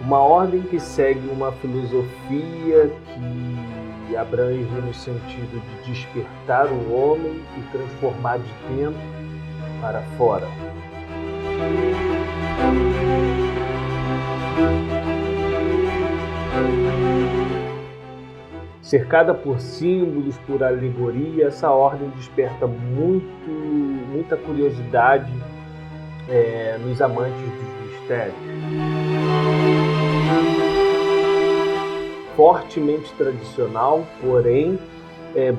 Uma ordem que segue uma filosofia que abrange no sentido de despertar o homem e transformar de dentro para fora. Cercada por símbolos, por alegoria, essa ordem desperta muita curiosidade nos amantes dos mistérios. Fortemente tradicional, porém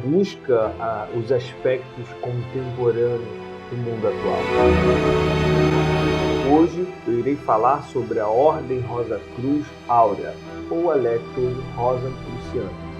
busca os aspectos contemporâneos do mundo atual. Hoje eu irei falar sobre a Ordem Rosa Cruz Áurea, ou a Lectio Rosacruciana.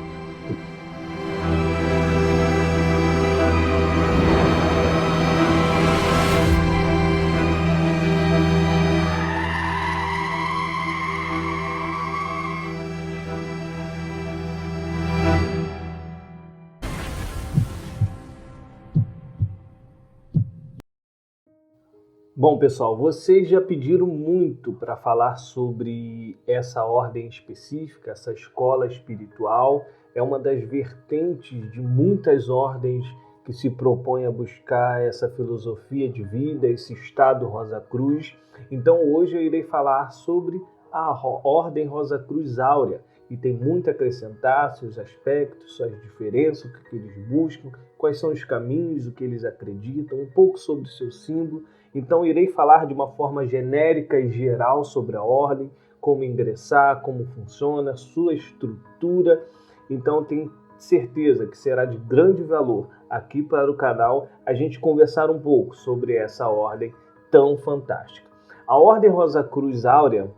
Bom, pessoal, vocês já pediram muito para falar sobre essa ordem específica, essa escola espiritual. É uma das vertentes de muitas ordens que se propõem a buscar essa filosofia de vida, esse estado Rosa Cruz. Então, hoje eu irei falar sobre a Ordem Rosa Cruz Áurea, e tem muito a acrescentar, seus aspectos, suas diferenças, o que eles buscam, quais são os caminhos, o que eles acreditam, um pouco sobre o seu símbolo. Então, irei falar de uma forma genérica e geral sobre a ordem, como ingressar, como funciona, sua estrutura. Então, tenho certeza que será de grande valor aqui para o canal a gente conversar um pouco sobre essa ordem tão fantástica. A Ordem Rosa Cruz Áurea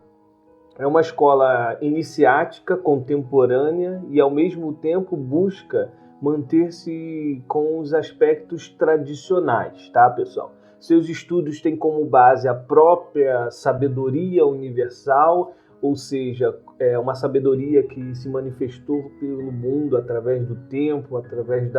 é uma escola iniciática, contemporânea e, ao mesmo tempo, busca manter-se com os aspectos tradicionais, tá, pessoal? Seus estudos têm como base a própria sabedoria universal, ou seja, é uma sabedoria que se manifestou pelo mundo através do tempo, através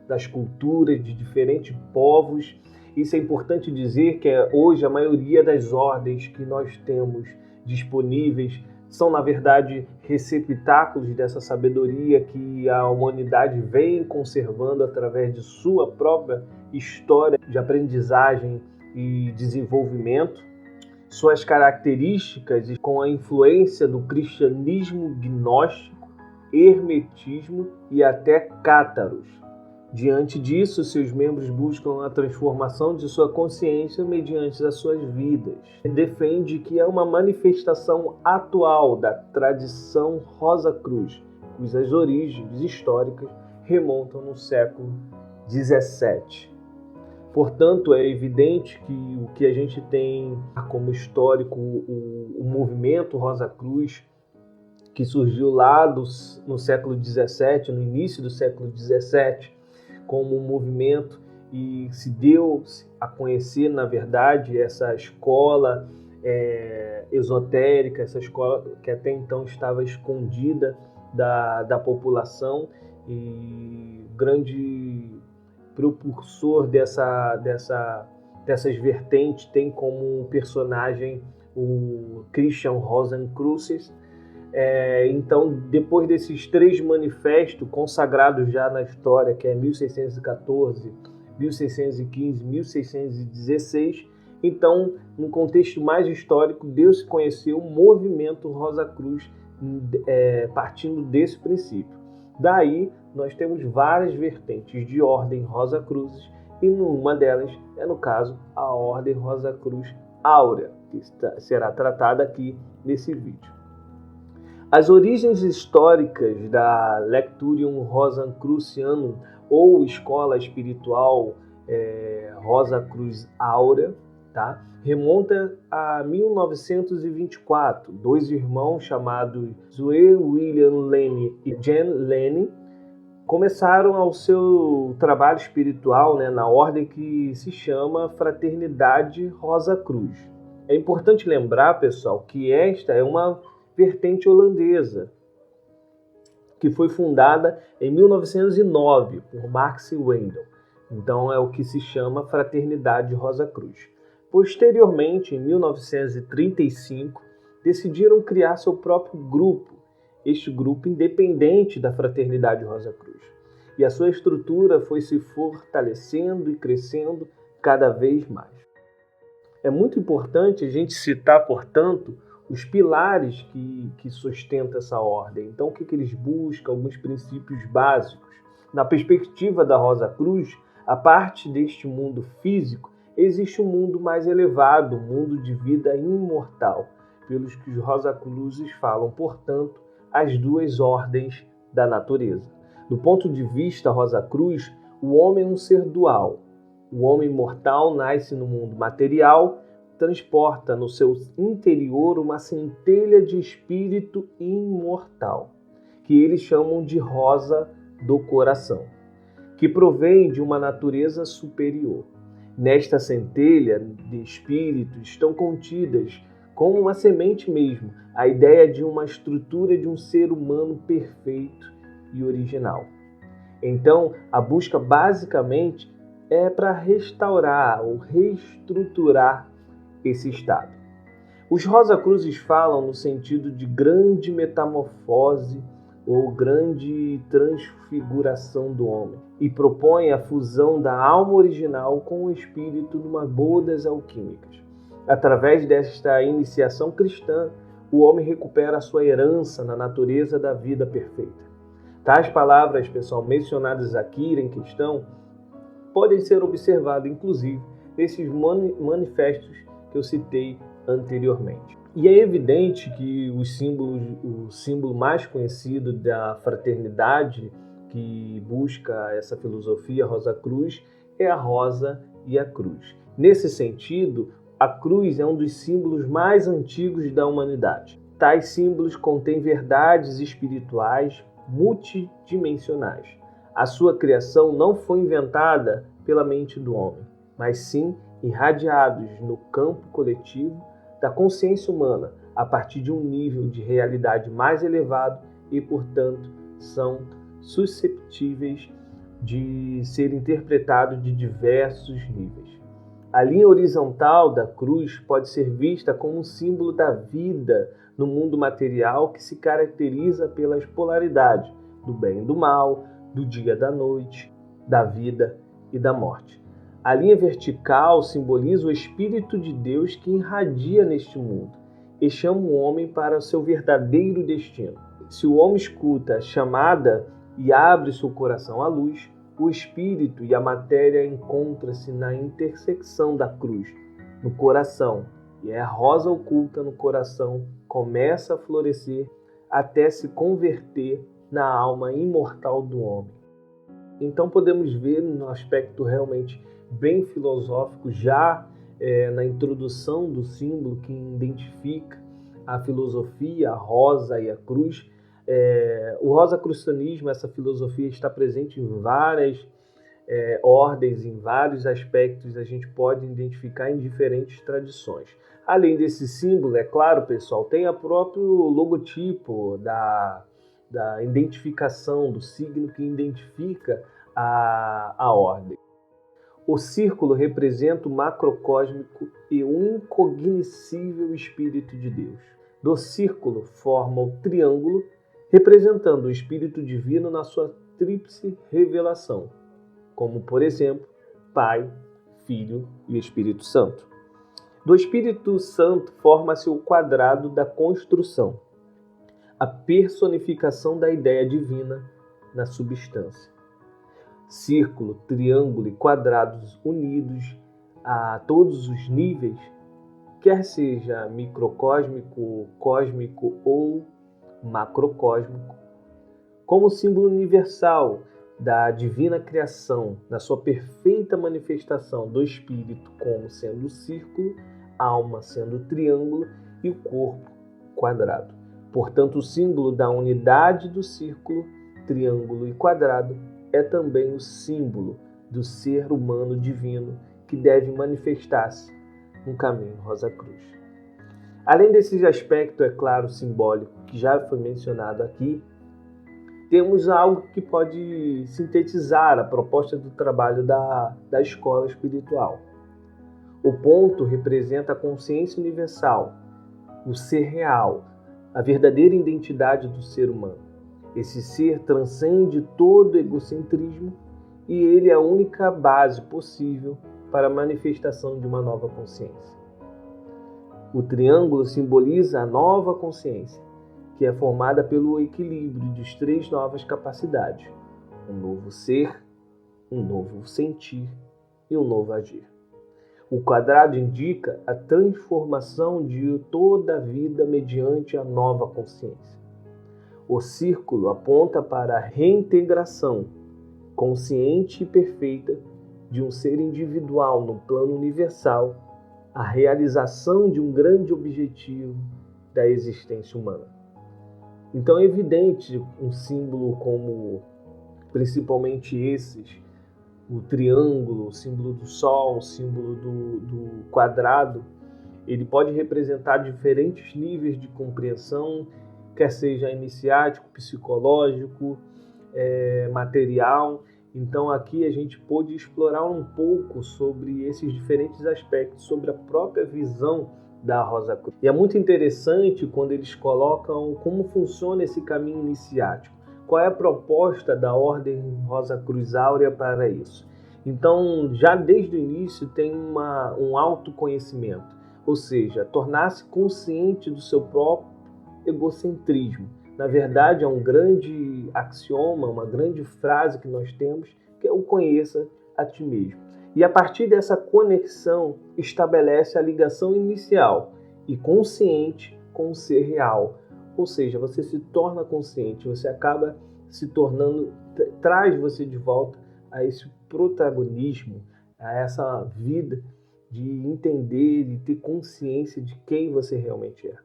das culturas de diferentes povos. Isso é importante dizer que hoje a maioria das ordens que nós temos disponíveis são, na verdade, receptáculos dessa sabedoria que a humanidade vem conservando através de sua própria história de aprendizagem e desenvolvimento. Suas características com a influência do cristianismo gnóstico, hermetismo e até cátaros. Diante disso, seus membros buscam a transformação de sua consciência mediante as suas vidas. Defende que é uma manifestação atual da tradição Rosa Cruz, cujas origens históricas remontam no século XVII. Portanto, é evidente que o que a gente tem como histórico o movimento Rosa Cruz, que surgiu lá no século XVII, no início do século XVII, como um movimento, e se deu a conhecer, na verdade, essa escola esotérica, essa escola que até então estava escondida da população, e grande propulsor dessas vertentes tem como personagem o Christian Rosenkreuz. Então, depois desses 3 manifestos consagrados já na história, que é 1614, 1615, 1616, então, num contexto mais histórico, Deus conheceu o movimento Rosa Cruz partindo desse princípio. Daí, nós temos várias vertentes de ordem Rosa Cruzes, e uma delas é, no caso, a Ordem Rosa Cruz Áurea, que será tratada aqui nesse vídeo. As origens históricas da Lecturium Rosacrucianum, ou Escola Espiritual Rosa Cruz Áurea, tá? Remonta a 1924. 2 irmãos chamados Zoe William Lane e Jen Lane começaram o seu trabalho espiritual, na ordem que se chama Fraternidade Rosa Cruz. É importante lembrar, pessoal, que esta é uma vertente holandesa. que foi fundada em 1909 por Marx e Wendel. Então é o que se chama Fraternidade Rosa Cruz. Posteriormente, em 1935, decidiram criar seu próprio grupo, este grupo independente da Fraternidade Rosa Cruz. E a sua estrutura foi se fortalecendo e crescendo cada vez mais. É muito importante a gente citar, portanto, os pilares que sustentam essa ordem. Então, o que eles buscam? Alguns princípios básicos. Na perspectiva da Rosa Cruz, a parte deste mundo físico, existe um mundo mais elevado, um mundo de vida imortal, pelos que os Rosa Cruzes falam, portanto, as duas ordens da natureza. Do ponto de vista Rosa Cruz, o homem é um ser dual. O homem mortal nasce no mundo material, transporta no seu interior uma centelha de espírito imortal, que eles chamam de rosa do coração, que provém de uma natureza superior. Nesta centelha de espírito estão contidas, como uma semente mesmo, a ideia de uma estrutura de um ser humano perfeito e original. Então, a busca basicamente é para restaurar ou reestruturar esse estado. Os Rosa Cruzes falam no sentido de grande metamorfose ou grande transfiguração do homem e propõem a fusão da alma original com o espírito numa bodas alquímicas. Através desta iniciação cristã, o homem recupera a sua herança na natureza da vida perfeita. Tais palavras, pessoal, mencionadas aqui em questão, podem ser observadas, inclusive, nesses manifestos que eu citei anteriormente. E é evidente que o símbolo mais conhecido da fraternidade que busca essa filosofia Rosa Cruz é a rosa e a cruz. Nesse sentido, a cruz é um dos símbolos mais antigos da humanidade. Tais símbolos contêm verdades espirituais multidimensionais. A sua criação não foi inventada pela mente do homem, mas sim irradiados no campo coletivo da consciência humana a partir de um nível de realidade mais elevado e, portanto, são susceptíveis de ser interpretados de diversos níveis. A linha horizontal da cruz pode ser vista como um símbolo da vida no mundo material que se caracteriza pelas polaridades do bem e do mal, do dia e da noite, da vida e da morte. A linha vertical simboliza o Espírito de Deus que irradia neste mundo e chama o homem para o seu verdadeiro destino. Se o homem escuta a chamada e abre seu coração à luz, o Espírito e a matéria encontram-se na intersecção da cruz, no coração, e a rosa oculta no coração começa a florescer até se converter na alma imortal do homem. Então podemos ver no aspecto realmente bem filosófico, já na introdução do símbolo que identifica a filosofia, a rosa e a cruz. O rosacrucianismo, essa filosofia, está presente em várias ordens, em vários aspectos, a gente pode identificar em diferentes tradições. Além desse símbolo, é claro, pessoal, tem o próprio logotipo da identificação do signo que identifica a ordem. O círculo representa o macrocósmico e o incognoscível Espírito de Deus. Do círculo forma o triângulo, representando o Espírito Divino na sua tríplice revelação, como, por exemplo, Pai, Filho e Espírito Santo. Do Espírito Santo forma-se o quadrado da construção, a personificação da ideia divina na substância. Círculo, triângulo e quadrados unidos a todos os níveis, quer seja microcósmico, cósmico ou macrocósmico, como símbolo universal da divina criação, na sua perfeita manifestação do Espírito como sendo o círculo, alma sendo o triângulo e o corpo quadrado. Portanto, o símbolo da unidade do círculo, triângulo e quadrado é também o símbolo do ser humano divino que deve manifestar-se no caminho Rosa Cruz. Além desse aspecto, é claro, simbólico, que já foi mencionado aqui, temos algo que pode sintetizar a proposta do trabalho da escola espiritual. O ponto representa a consciência universal, o ser real, a verdadeira identidade do ser humano. Esse ser transcende todo egocentrismo e ele é a única base possível para a manifestação de uma nova consciência. O triângulo simboliza a nova consciência, que é formada pelo equilíbrio de 3 novas capacidades: um novo ser, um novo sentir e um novo agir. O quadrado indica a transformação de toda a vida mediante a nova consciência. O círculo aponta para a reintegração consciente e perfeita de um ser individual no plano universal, a realização de um grande objetivo da existência humana. Então é evidente um símbolo como, principalmente esses, o triângulo, o símbolo do sol, o símbolo do quadrado, ele pode representar diferentes níveis de compreensão, quer seja iniciático, psicológico, material. Então aqui a gente pôde explorar um pouco sobre esses diferentes aspectos, sobre a própria visão da Rosa Cruz. E é muito interessante quando eles colocam como funciona esse caminho iniciático. Qual é a proposta da Ordem Rosa Cruz Áurea para isso? Então, já desde o início tem um autoconhecimento, ou seja, tornar-se consciente do seu próprio egocentrismo. Na verdade, é um grande axioma, uma grande frase que nós temos, que é o conheça a ti mesmo. E a partir dessa conexão, estabelece a ligação inicial e consciente com o ser real. Ou seja, você se torna consciente, você acaba se tornando, traz você de volta a esse protagonismo, a essa vida de entender e ter consciência de quem você realmente é.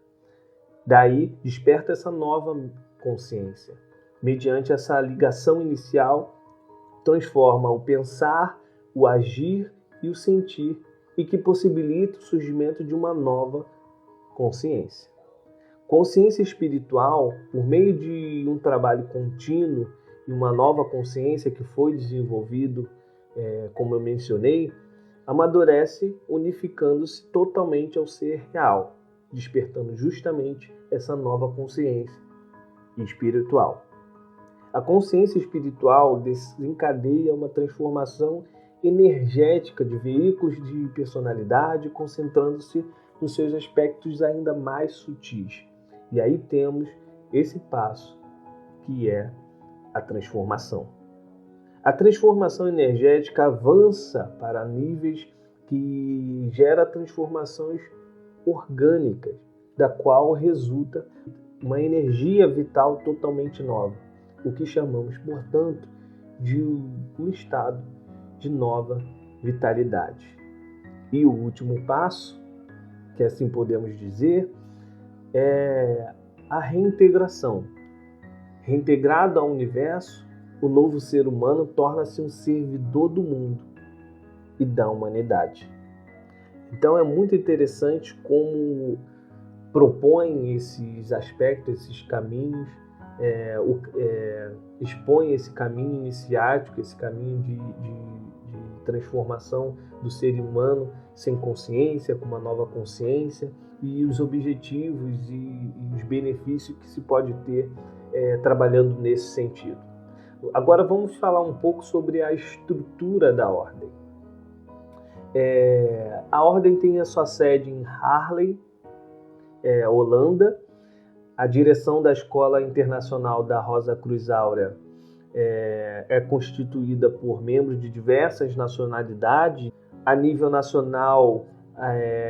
Daí, desperta essa nova consciência. Mediante essa ligação inicial, transforma o pensar, o agir e o sentir, e que possibilita o surgimento de uma nova consciência. Consciência espiritual, por meio de um trabalho contínuo e uma nova consciência que foi desenvolvido, como eu mencionei, amadurece unificando-se totalmente ao ser real, despertando justamente essa nova consciência espiritual. A consciência espiritual desencadeia uma transformação energética de veículos de personalidade, concentrando-se nos seus aspectos ainda mais sutis. E aí temos esse passo, que é a transformação. A transformação energética avança para níveis que gera transformações orgânicas, da qual resulta uma energia vital totalmente nova, o que chamamos, portanto, de um estado de nova vitalidade. E o último passo, que assim podemos dizer, é a reintegração. Reintegrado ao universo, o novo ser humano torna-se um servidor do mundo e da humanidade. Então é muito interessante como propõe esses aspectos, esses caminhos, expõe esse caminho iniciático, esse caminho de transformação do ser humano sem consciência, com uma nova consciência, e os objetivos e os benefícios que se pode ter trabalhando nesse sentido. Agora vamos falar um pouco sobre a estrutura da Ordem. A Ordem tem a sua sede em Haarlem, Holanda. A direção da Escola Internacional da Rosa Cruz Áurea é constituída por membros de diversas nacionalidades. A nível nacional,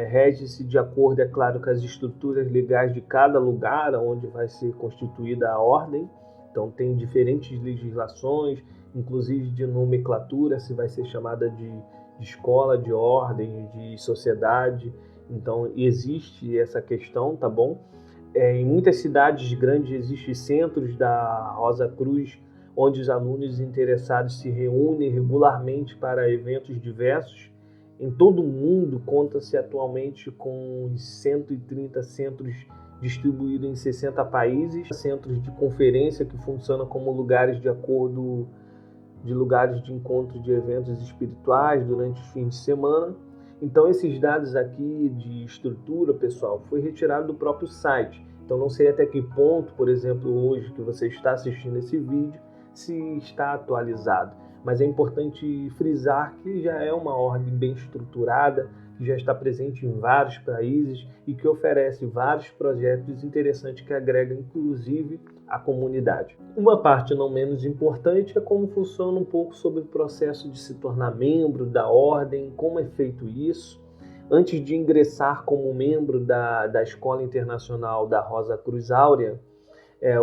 rege-se de acordo, é claro, com as estruturas legais de cada lugar onde vai ser constituída a ordem. Então tem diferentes legislações, inclusive de nomenclatura, se vai ser chamada de escola, de ordem, de sociedade. Então existe essa questão, tá bom? Em muitas cidades grandes existem centros da Rosa Cruz, onde os alunos interessados se reúnem regularmente para eventos diversos. Em todo o mundo, conta-se atualmente com 130 centros distribuído em 60 países, centros de conferência que funcionam como lugares de acordo de lugares de encontro de eventos espirituais durante os fins de semana. Então esses dados aqui de estrutura, pessoal, foi retirado do próprio site. Então não sei até que ponto, por exemplo, hoje que você está assistindo esse vídeo, se está atualizado. Mas é importante frisar que já é uma ordem bem estruturada, que já está presente em vários países e que oferece vários projetos interessantes que agregam, inclusive, a comunidade. Uma parte não menos importante é como funciona um pouco sobre o processo de se tornar membro da ordem, como é feito isso. Antes de ingressar como membro da Escola Internacional da Rosa Cruz Áurea,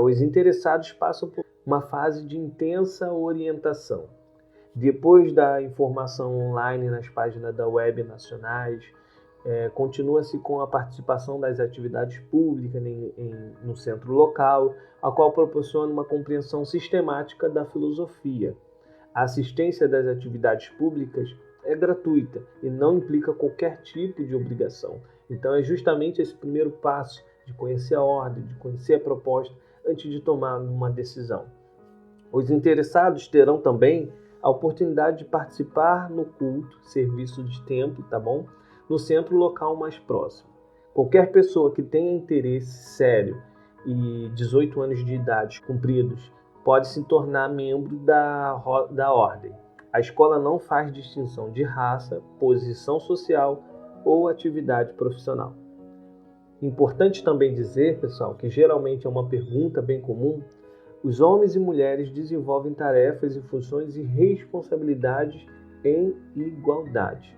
os interessados passam por uma fase de intensa orientação. Depois da informação online nas páginas da web nacionais, continua-se com a participação das atividades públicas no centro local, a qual proporciona uma compreensão sistemática da filosofia. A assistência das atividades públicas é gratuita e não implica qualquer tipo de obrigação. Então é justamente esse primeiro passo de conhecer a ordem, de conhecer a proposta, antes de tomar uma decisão. Os interessados terão também a oportunidade de participar no culto, serviço de templo, tá bom? No centro local mais próximo. Qualquer pessoa que tenha interesse sério e 18 anos de idade cumpridos pode se tornar membro da ordem. A escola não faz distinção de raça, posição social ou atividade profissional. Importante também dizer, pessoal, que geralmente é uma pergunta bem comum, os homens e mulheres desenvolvem tarefas e funções e responsabilidades em igualdade.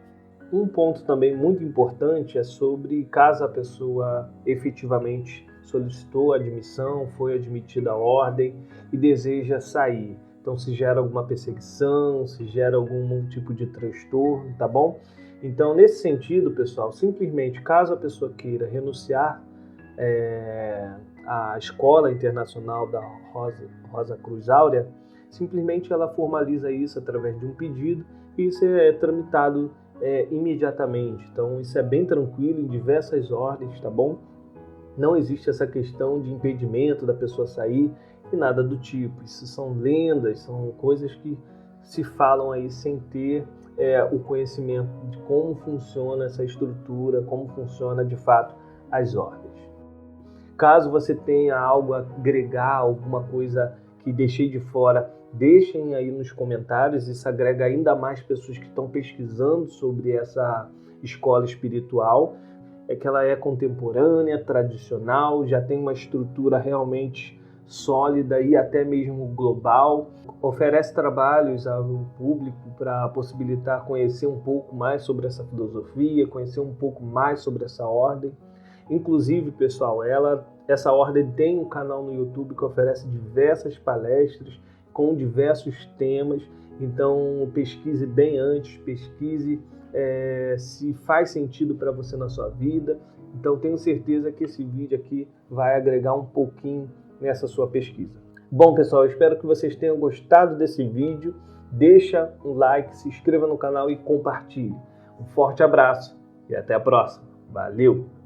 Um ponto também muito importante é sobre caso a pessoa efetivamente solicitou admissão, foi admitida à ordem e deseja sair. Então, se gera alguma perseguição, se gera algum tipo de transtorno, tá bom? Então, nesse sentido, pessoal, simplesmente caso a pessoa queira renunciar à Escola Internacional da Rosa Cruz Áurea, simplesmente ela formaliza isso através de um pedido e isso é tramitado imediatamente. Então, isso é bem tranquilo em diversas ordens, tá bom? Não existe essa questão de impedimento da pessoa sair e nada do tipo. Isso são lendas, são coisas que se falam aí sem ter o conhecimento de como funciona essa estrutura, como funciona de fato as ordens. Caso você tenha algo a agregar, alguma coisa que deixei de fora, deixem aí nos comentários. Isso agrega ainda mais pessoas que estão pesquisando sobre essa escola espiritual. É que ela é contemporânea, tradicional, já tem uma estrutura realmente sólida e até mesmo global. Oferece trabalhos ao público para possibilitar conhecer um pouco mais sobre essa filosofia, conhecer um pouco mais sobre essa ordem. Inclusive, pessoal, essa ordem tem um canal no YouTube que oferece diversas palestras com diversos temas. Então, pesquise bem antes, pesquise se faz sentido para você na sua vida. Então, tenho certeza que esse vídeo aqui vai agregar um pouquinho nessa sua pesquisa. Bom, pessoal, eu espero que vocês tenham gostado desse vídeo. Deixa um like, se inscreva no canal e compartilhe. Um forte abraço e até a próxima. Valeu!